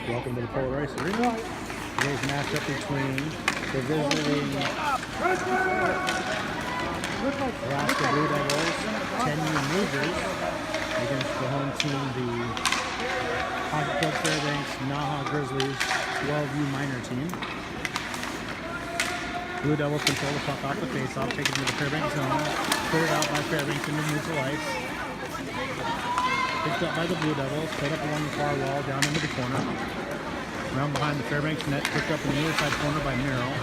Welcome to the Polar Ice Arena. Today's matchup between the visiting Alaska Blue Devils, 10U Majors, against the home team, the Hockey Club Fairbanks Naha Grizzlies 12U minor team. Blue Devils control the puck off the face-off, take it into the Fairbanks zone, cleared out by Fairbanks into neutral ice. Picked up by the Blue Devils, put up along the far wall, down into the corner. Around behind the Fairbanks net, picked up in the other side corner by Merrill.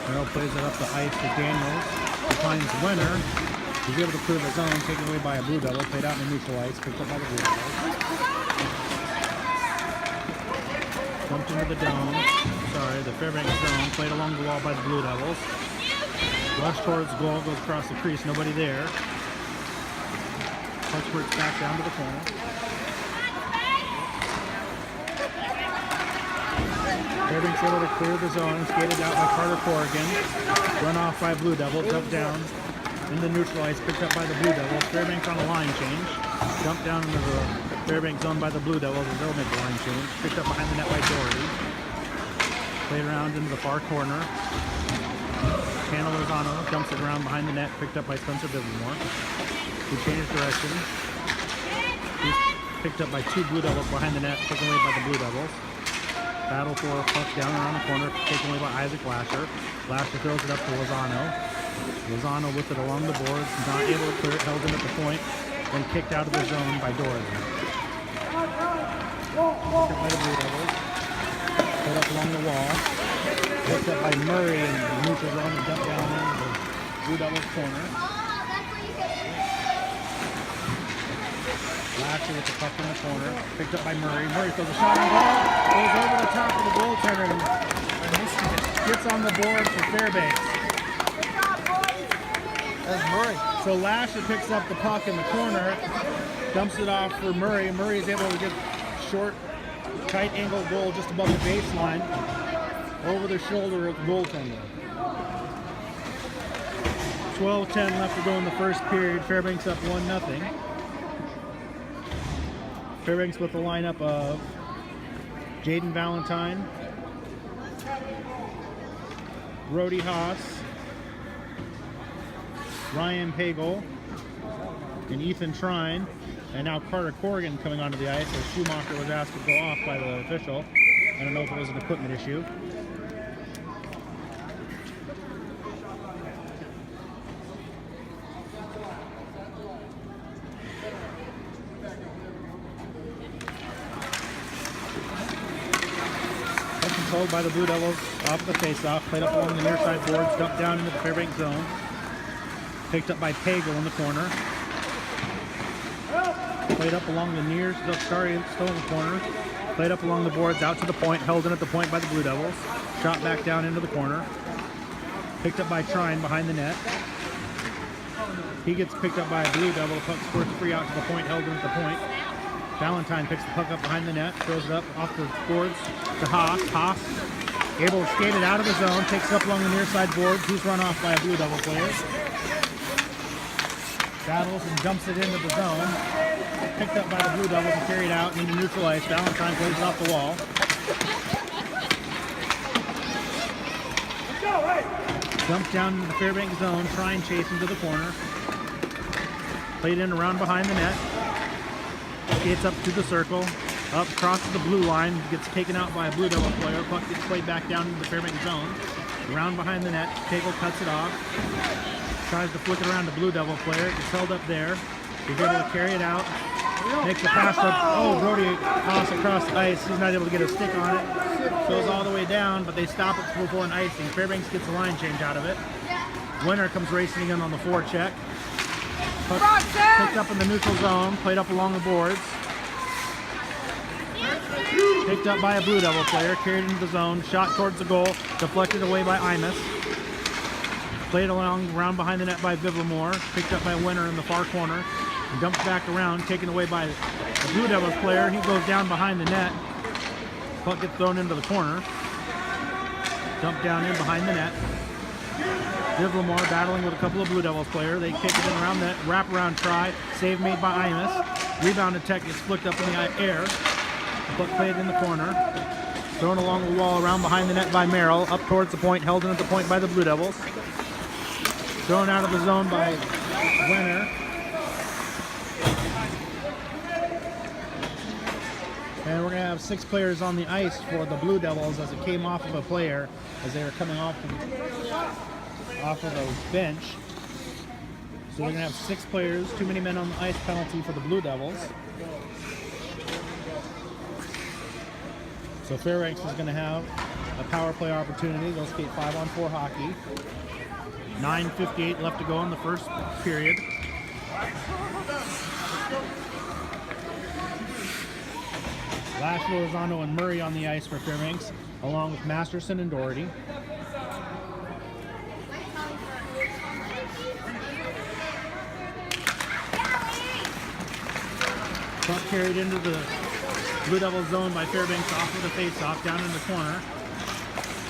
Merrill plays it up the ice to Daniels. He finds Winner. He's able to clear the zone, taken away by a Blue Devil, played out in the neutral ice, picked up by the Blue Devils. Dumped into the dome. Sorry, the Fairbanks zone, played along the wall by the Blue Devils. Rush towards goal, goes across the crease, nobody there. Puck squirts back down to the corner. Fairbanks able to clear the zone, skated out by Carter Corrigan. Run off by Blue Devil, dumped down into neutral ice, picked up by the Blue Devils. Fairbanks on a line change. Dumped down into the Fairbanks zone by the Blue Devils, and they'll make the line change. Picked up behind the net by Doherty. Played around into the far corner. Cano Lozano dumps it around behind the net, picked up by Spencer Bivamore. He changed direction. He's picked up by two Blue Devils behind the net, taken away by the Blue Devils. Battle for a puck down around the corner, taken away by Isaac Lasher. Lasher throws it up to Lozano. Lozano with it along the boards, not able to clear it, held in at the point, then kicked out of the zone by Doherty. Picked up by the Blue Devils. Put up along the wall. Picked up by Murray in the neutral zone and dumped down into the Blue Devils corner. Lasher with the puck in the corner, picked up by Murray. Murray throws a shot on goal, goes over the top of the goaltender and gets on the board for Fairbanks. That's Murray. So Lasher picks up the puck in the corner, dumps it off for Murray. Murray is able to get short, tight angle goal just above the baseline, over the shoulder of the goaltender. 12:10 left to go in the first period. Fairbanks up 1-0. Fairbanks with the lineup of Jaden Valentine, Brody Haas, Ryan Pagel, and Ethan Trine. And now Carter Corrigan coming onto the ice as Schumacher was asked to go off by the official. I don't know if it was an equipment issue. Controlled by the Blue Devils off the face-off, played up along the near side boards, dumped down into the Fairbanks zone. Picked up by Pagel in the corner. Played up along the still in the corner. Played up along the boards, out to the point, held in at the point by the Blue Devils. Shot back down into the corner. Picked up by Trine behind the net. He gets picked up by a Blue Devil. Puck squirts free out to the point, held in at the point. Valentine picks the puck up behind the net, throws it up off the boards to Haas. Haas able to skate it out of the zone, takes it up along the near side boards. He's run off by a Blue Devil player. Battles and dumps it into the zone. Picked up by the Blue Devils and carried out into neutral ice. Valentine plays it off the wall. Dumped down into the Fairbanks zone, try and chase into the corner. Played in around behind the net. Skates up to the circle, up crosses the blue line, gets taken out by a Blue Devil player. Puck gets played back down into the Fairbanks zone. Around behind the net, Pagel cuts it off. Tries to flick it around the Blue Devil player. It's held up there. He's able to carry it out. Makes the pass up. Oh, Brody Haas across the ice. He's not able to get a stick on it. Goes all the way down, but they stop it before an icing. Fairbanks gets a line change out of it. Winner comes racing in on the forecheck. Picked up in the neutral zone, played up along the boards. Picked up by a Blue Devil player, carried into the zone, shot towards the goal, deflected away by Imus. Played along around behind the net by Vivamore, picked up by Winner in the far corner, and dumped back around, taken away by the Blue Devils player. He goes down behind the net. Puck gets thrown into the corner. Dumped down in behind the net. Vivamore battling with a couple of Blue Devils players. They kick it in around that wraparound try. Save made by Imus. Rebounded tech gets flicked up in the air. Puck played in the corner. Thrown along the wall, around behind the net by Merrill. Up towards the point, held in at the point by the Blue Devils. Thrown out of the zone by Wenner. And we're going to have 6 players on the ice for the Blue Devils as it came off of a player as they were coming off of the bench. So they're going to have 6 players, too many men on the ice penalty for the Blue Devils. So Fairbanks is going to have a power play opportunity. They'll skate 5-on-4 hockey. 9:58 left to go in the first period. Lashley, Lozano, and Murray on the ice for Fairbanks, along with Masterson and Doherty. Puck carried into the Blue Devils zone by Fairbanks off of the face-off, down in the corner.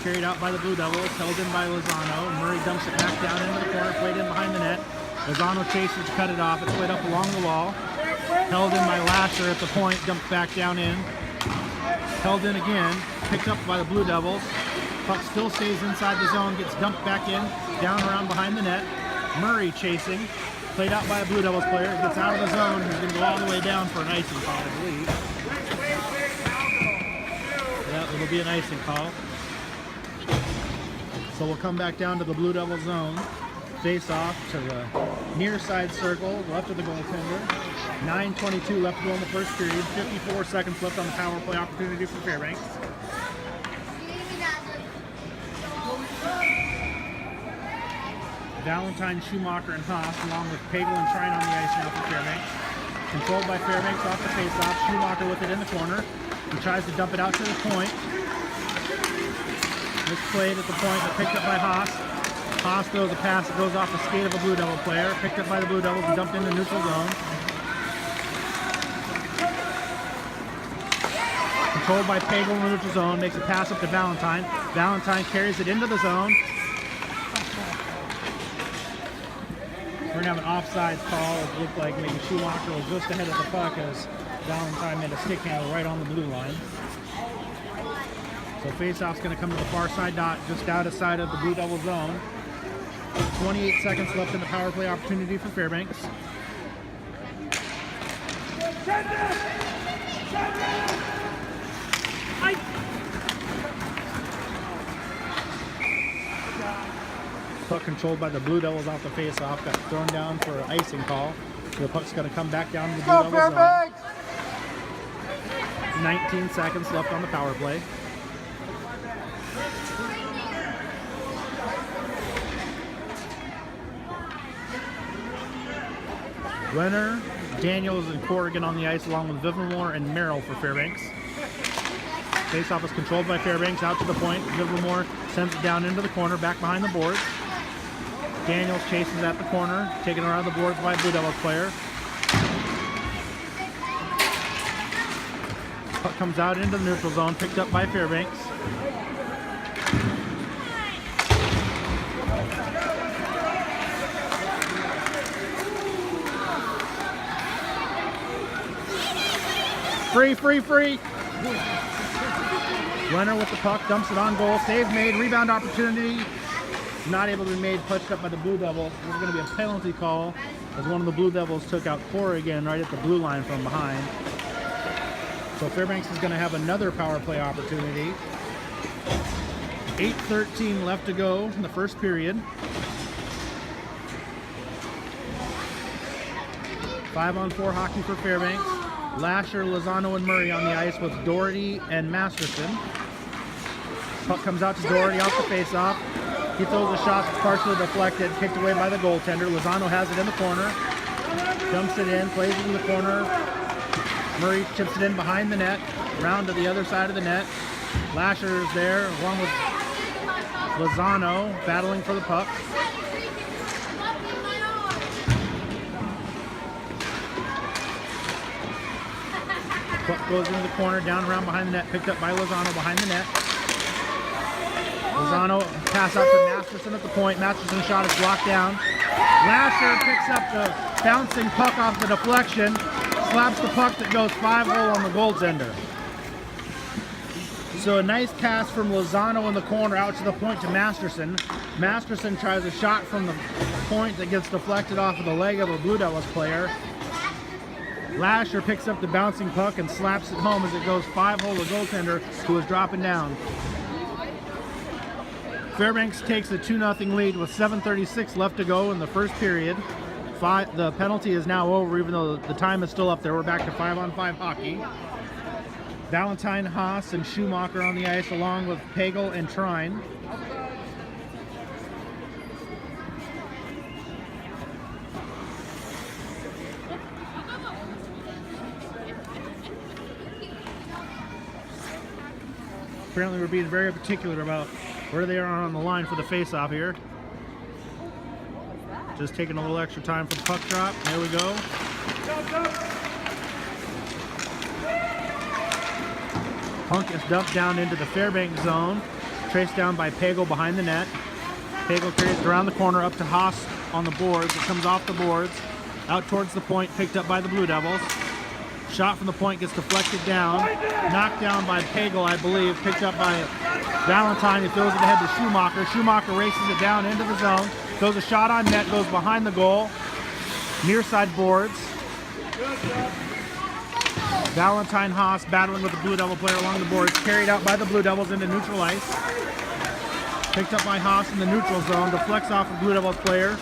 Carried out by the Blue Devils, held in by Lozano. Murray dumps it back down into the corner, played in behind the net. Lozano chases to cut it off. It's played up along the wall. Held in by Lasher at the point, dumped back down in. Held in again, picked up by the Blue Devils. Puck still stays inside the zone, gets dumped back in, down around behind the net. Murray chasing, played out by a Blue Devils player, gets out of the zone. He's going to go all the way down for an icing call, I believe. Yeah, it'll be an icing call. So we'll come back down to the Blue Devil zone. Face off to the near side circle, left of the goaltender. 9:22 left to go in the first period. 54 seconds left on the power play opportunity for Fairbanks. Valentine, Schumacher, and Haas, along with Pagel and Trine on the ice now for Fairbanks. Controlled by Fairbanks off the face-off. Schumacher with it in the corner. He tries to dump it out to the point. It's played at the point, but picked up by Haas. Haas throws a pass that goes off the skate of a Blue Devil player. Picked up by the Blue Devils and dumped in the neutral zone. Controlled by Pagel in the neutral zone. Makes a pass up to Valentine. Valentine carries it into the zone. We're going to have an offside call. It looked like maybe Schumacher was just ahead of the puck as Valentine made a stick handle right on the blue line. So face-off's going to come to the far side dot, just out of sight of the Blue Devil zone. 28 seconds left in the power play opportunity for Fairbanks. Puck controlled by the Blue Devils off the face-off, got thrown down for an icing call. The puck's going to come back down to the Blue Devils zone. 19 seconds left on the power play. Renner, Daniels, and Corrigan on the ice, along with Livermore and Merrill for Fairbanks. Faceoff is controlled by Fairbanks, out to the point. Livermore sends it down into the corner, back behind the boards. Daniels chases at the corner, taken around the boards by a Blue Devils player. Puck comes out into the neutral zone, picked up by Fairbanks. Free. Renner with the puck, dumps it on goal, save made, rebound opportunity. Not able to be made, touched up by the Blue Devils. There's going to be a penalty call as one of the Blue Devils took out Corrigan right at the blue line from behind. So Fairbanks is going to have another power play opportunity. 8:13 left to go in the first period. 5-on-4 hockey for Fairbanks. Lasher, Lozano, and Murray on the ice with Doherty and Masterson. Puck comes out to Doherty off the face-off. He throws a shot that's partially deflected, kicked away by the goaltender. Lozano has it in the corner. Dumps it in, plays it in the corner. Murray chips it in behind the net, round to the other side of the net. Lasher is there, along with Lozano, battling for the puck. Puck goes into the corner, down around behind the net, picked up by Lozano behind the net. Lozano pass out to Masterson at the point. Masterson's shot is blocked down. Lasher picks up the bouncing puck off the deflection, slaps the puck that goes 5-0 on the goaltender. So a nice pass from Lozano in the corner out to the point to Masterson. Masterson tries a shot from the point that gets deflected off of the leg of a Blue Devils player. Lasher picks up the bouncing puck and slaps it home as it goes 5-hole to goaltender who is dropping down. Fairbanks takes a 2-0 lead with 7:36 left to go in the first period. The penalty is now over, even though the time is still up there. We're back to 5-on-5 hockey. Valentine, Haas, and Schumacher on the ice, along with Pagel and Trine. Apparently we're being very particular about where they are on the line for the face-off here. Just taking a little extra time for the puck drop. There we go. Puck is dumped down into the Fairbanks zone. Traced down by Pagel behind the net. Pagel carries it around the corner up to Haas on the boards. It comes off the boards. Out towards the point, picked up by the Blue Devils. Shot from the point gets deflected down. Knocked down by Pagel, I believe. Picked up by Valentine. He throws it ahead to Schumacher. Schumacher races it down into the zone. Throws a shot on net, goes behind the goal. Near side boards. Valentine, Haas battling with the Blue Devil player along the boards. Carried out by the Blue Devils into neutral ice. Picked up by Haas in the neutral zone. Deflects off a Blue Devils player.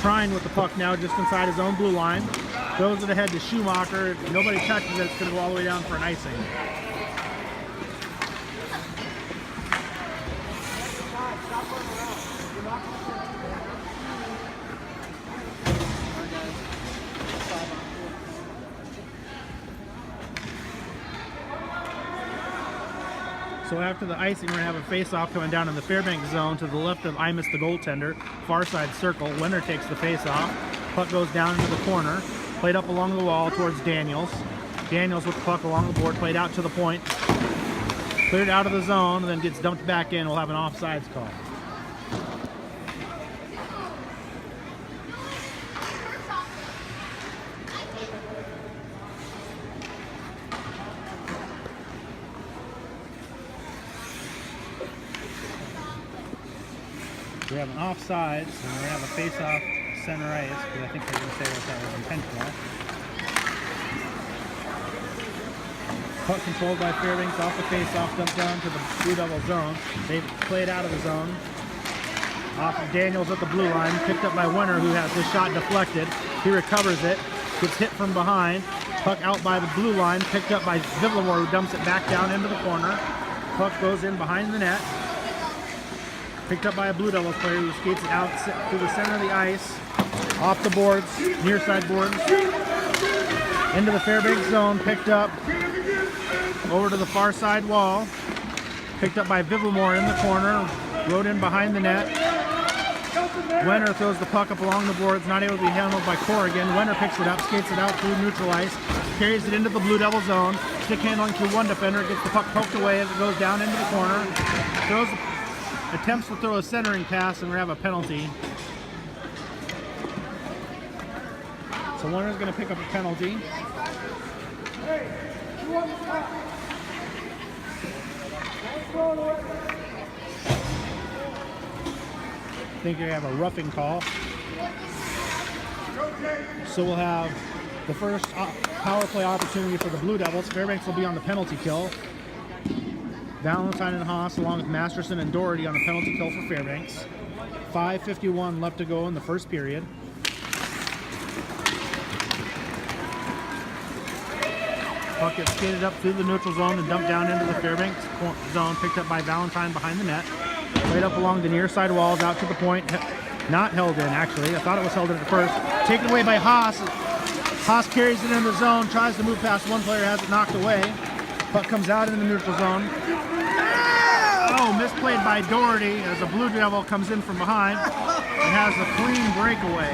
Trine with the puck now just inside his own blue line. Throws it ahead to Schumacher. If nobody touches it, it's going to go all the way down for an icing. So after the icing, we're going to have a face-off coming down in the Fairbanks zone to the left of Imus, the goaltender. Far side circle. Winner takes the face-off. Puck goes down into the corner. Played up along the wall towards Daniels. Daniels with the puck along the board. Played out to the point. Cleared out of the zone and then gets dumped back in. We'll have an offsides call. We have an offsides, and we're going to have a face-off center ice, because I think they're going to say that was intentional. Puck controlled by Fairbanks off the face-off, dumped down to the Blue Devil zone. They've played out of the zone. Off of Daniels at the blue line, picked up by Winter, who has this shot deflected. He recovers it, gets hit from behind. Puck out by the blue line, picked up by Vivlamore, who dumps it back down into the corner. Puck goes in behind the net. Picked up by a Blue Devils player who skates it out to the center of the ice. Off the boards, near side boards. Into the Fairbanks zone, picked up. Over to the far side wall. Picked up by Vivlamore in the corner. Rode in behind the net. Wenner throws the puck up along the boards, not able to be handled by Corrigan. Wenner picks it up, skates it out through neutral ice. Carries it into the Blue Devil zone. Stick handling to one defender, gets the puck poked away as it goes down into the corner. Attempts to throw a centering pass, and we have a penalty. So Warner's going to pick up a penalty. I think you're going to have a roughing call. So we'll have the first power play opportunity for the Blue Devils. Fairbanks will be on the penalty kill. Valentine and Haas along with Masterson and Doherty on the penalty kill for Fairbanks. 5:51 left to go in the first period. Puck gets skated up through the neutral zone and dumped down into the Fairbanks zone, picked up by Valentine behind the net. Played up along the near side walls out to the point. Not held in, actually. I thought it was held in at first. Taken away by Haas. Haas carries it in the zone, tries to move past one player, has it knocked away. Puck comes out in the neutral zone. Oh, misplayed by Doherty as a Blue Devil comes in from behind and has a clean breakaway.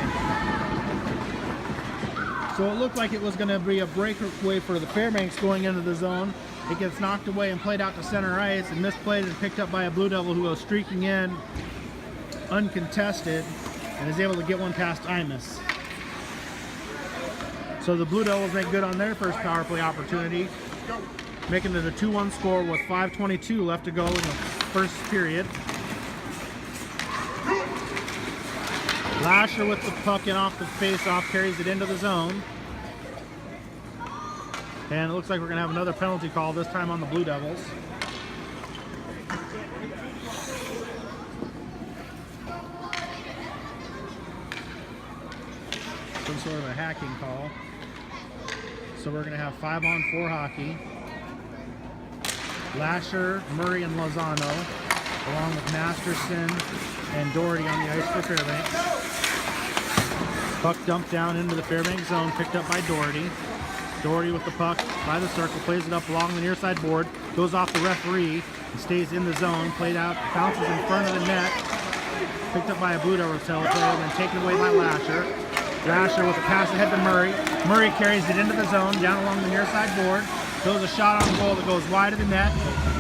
So it looked like it was going to be a breakaway for the Fairbanks going into the zone. It gets knocked away and played out to center ice and misplayed and picked up by a Blue Devil who goes streaking in uncontested and is able to get one past Imus. So the Blue Devils make good on their first power play opportunity. making it a 2-1 score with 5:22 left to go in the first period. Lasher with the puck in off the face-off, carries it into the zone. And it looks like we're going to have another penalty call, this time on the Blue Devils. Some sort of a hacking call. So we're going to have 5-on-4 hockey. Lasher, Murray, and Lozano, along with Masterson and Doherty on the ice for Fairbanks. Puck dumped down into the Fairbanks zone, picked up by Doherty. Doherty with the puck by the circle, plays it up along the near side board, goes off the referee, and stays in the zone, played out, bounces in front of the net, picked up by a Blue Devils player, then taken away by Lasher. Lasher with a pass ahead to Murray. Murray carries it into the zone, down along the near side board, throws a shot on goal that goes wide of the net,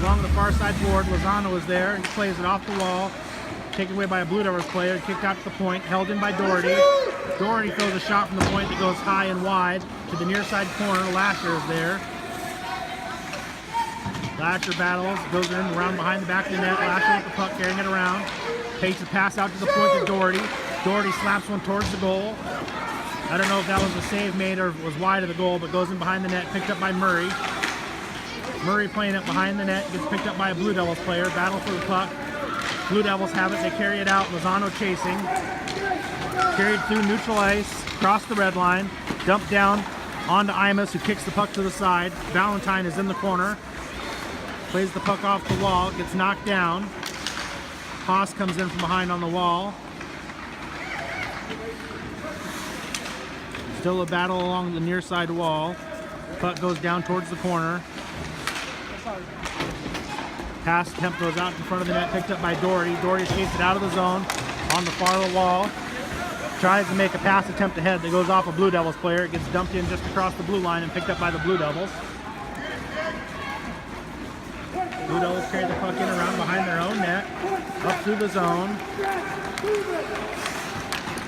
along the far side board. Lozano is there, and plays it off the wall, taken away by a Blue Devils player, kicked out to the point, held in by Doherty. Doherty throws a shot from the point that goes high and wide to the near side corner. Lasher is there. Lasher battles, goes in around behind the back of the net. Lasher with the puck, carrying it around. Takes a pass out to the point to Doherty. Doherty slaps one towards the goal. I don't know if that was a save made or was wide of the goal, but goes in behind the net, picked up by Murray. Murray playing it behind the net, gets picked up by a Blue Devils player. Battle for the puck. Blue Devils have it, they carry it out. Lozano chasing. Carried through neutral ice, across the red line, dumped down onto Imus, who kicks the puck to the side. Valentine is in the corner, plays the puck off the wall, gets knocked down. Haas comes in from behind on the wall. Still a battle along the near side wall. Puck goes down towards the corner. Pass attempt goes out in front of the net, picked up by Doherty. Doherty skates it out of the zone on the far wall. Tries to make a pass attempt ahead that goes off a Blue Devils player. It gets dumped in just across the blue line and picked up by the Blue Devils. Blue Devils carry the puck in around behind their own net, up through the zone.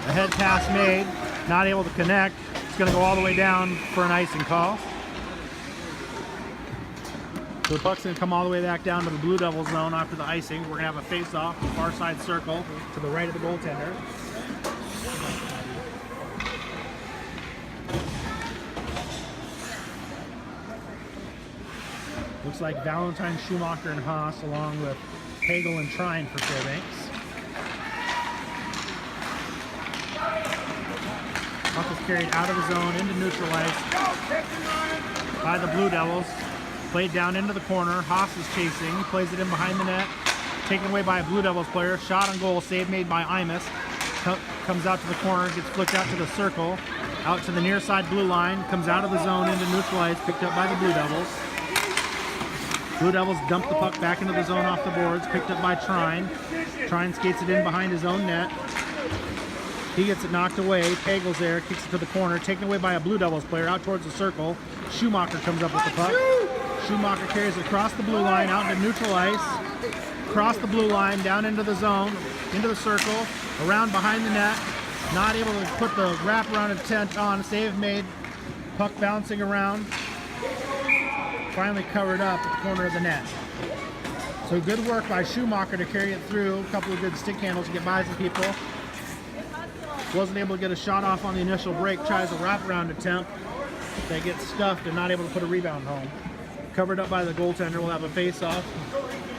A head pass made, not able to connect. It's going to go all the way down for an icing call. So the puck's going to come all the way back down to the Blue Devils zone after the icing. We're going to have a face-off, far side circle to the right of the goaltender. Looks like Valentine, Schumacher, and Haas, along with Hagel and Trine for Fairbanks. Puck is carried out of the zone into neutral ice by the Blue Devils. Played down into the corner. Haas is chasing, plays it in behind the net. Taken away by a Blue Devils player. Shot on goal, save made by Imus. Comes out to the corner, gets flicked out to the circle. Out to the near side blue line. Comes out of the zone into neutral ice, picked up by the Blue Devils. Blue Devils dump the puck back into the zone off the boards, picked up by Trine. Trine skates it in behind his own net. He gets it knocked away. Pagel's there, kicks it to the corner, taken away by a Blue Devils player out towards the circle. Schumacher comes up with the puck. Schumacher carries it across the blue line, out into neutral ice. Across the blue line, down into the zone, into the circle, around behind the net. Not able to put the wraparound attempt on. Save made. Puck bouncing around. Finally covered up at the corner of the net. So good work by Schumacher to carry it through. A couple of good stick handles to get by some people. Wasn't able to get a shot off on the initial break. Tries a wraparound attempt. They get stuffed and not able to put a rebound home. Covered up by the goaltender. We'll have a face-off.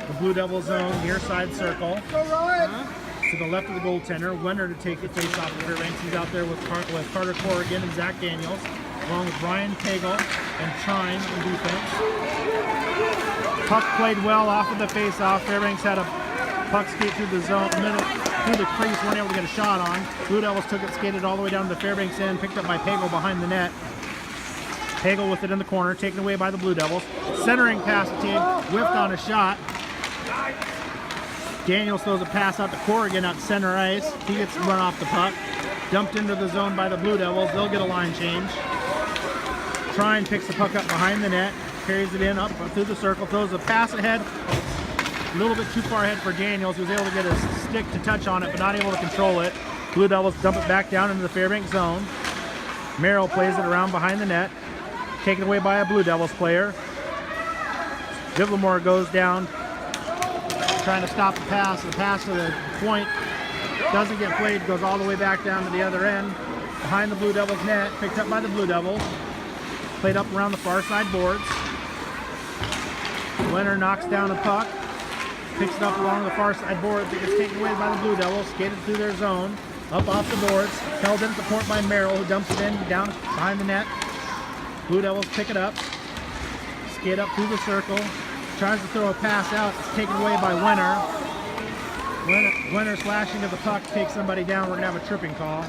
The Blue Devil zone, near side circle. To the left of the goaltender. Wenner to take the face-off of Fairbanks. He's out there with Carter Corrigan and Zach Daniels, along with Brian Pagel and Trine in defense. Puck played well off of the face-off. Fairbanks had a puck skate through the zone, through the crease, weren't able to get a shot on. Blue Devils took it, skated all the way down to the Fairbanks end, picked up by Pagel behind the net. Pagel with it in the corner, taken away by the Blue Devils. Centering pass to Teague, whiffed on a shot. Daniels throws a pass out to Corrigan out to center ice. He gets run off the puck. Dumped into the zone by the Blue Devils. They'll get a line change. Trine picks the puck up behind the net, carries it in up through the circle, throws a pass ahead, a little bit too far ahead for Daniels, who was able to get a stick to touch on it, but not able to control it. Blue Devils dump it back down into the Fairbanks zone. Merrill plays it around behind the net, taken away by a Blue Devils player. Vivlamore goes down, trying to stop the pass. The pass to the point doesn't get played, goes all the way back down to the other end, behind the Blue Devils net, picked up by the Blue Devils, played up around the far side boards. Winner knocks down a puck, picks it up along the far side boards. It gets taken away by the Blue Devils, skated through their zone, up off the boards, held in at the point by Merrill, who dumps it in down behind the net. Blue Devils pick it up, skate up through the circle, tries to throw a pass out, it's taken away by Winner. Winner slashing at the puck, takes somebody down. We're going to have a tripping call.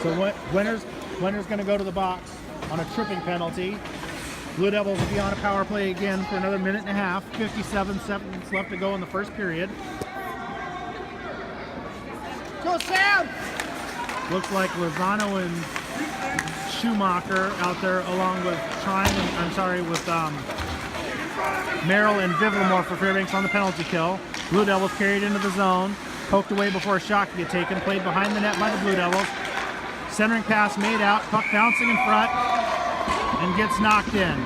So Winner's going to go to the box on a tripping penalty. Blue Devils will be on a power play again for another minute and a half. 57 seconds left to go in the first period. Go Sam! Looks like Lozano and Schumacher out there, along with with Merrill and Vivlamore for Fairbanks on the penalty kill. Blue Devils carried into the zone, poked away before a shot could get taken, played behind the net by the Blue Devils. Centering pass made out, puck bouncing in front, and gets knocked in.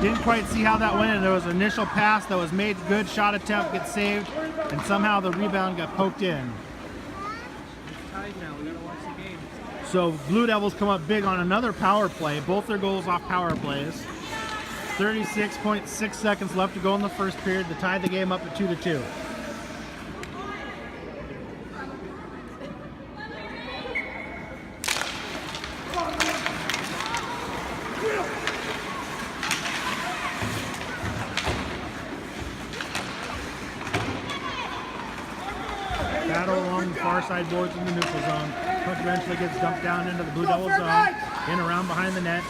Didn't quite see how that went, and there was an initial pass that was made good, shot attempt gets saved, and somehow the rebound got poked in. Now we gotta watch the game. So Blue Devils come up big on another power play, both their goals off power plays. 36.6 seconds left to go in the first period to tie the game up at 2-2. Battle along the far side boards in the neutral zone. Puck eventually gets dumped down into the Blue Devil zone, in around behind the net.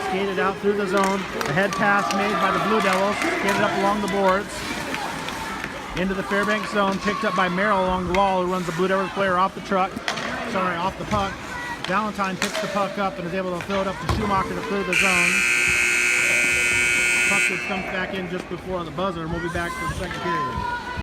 Skated out through the zone. A head pass made by the Blue Devils. Skated up along the boards. Into the Fairbanks zone, picked up by Merrill along the wall, who runs the Blue Devils player off the off the puck. Valentine picks the puck up and is able to throw it up to Schumacher to clear the zone. Puck that comes back in just before the buzzer, and we'll be back for the second period.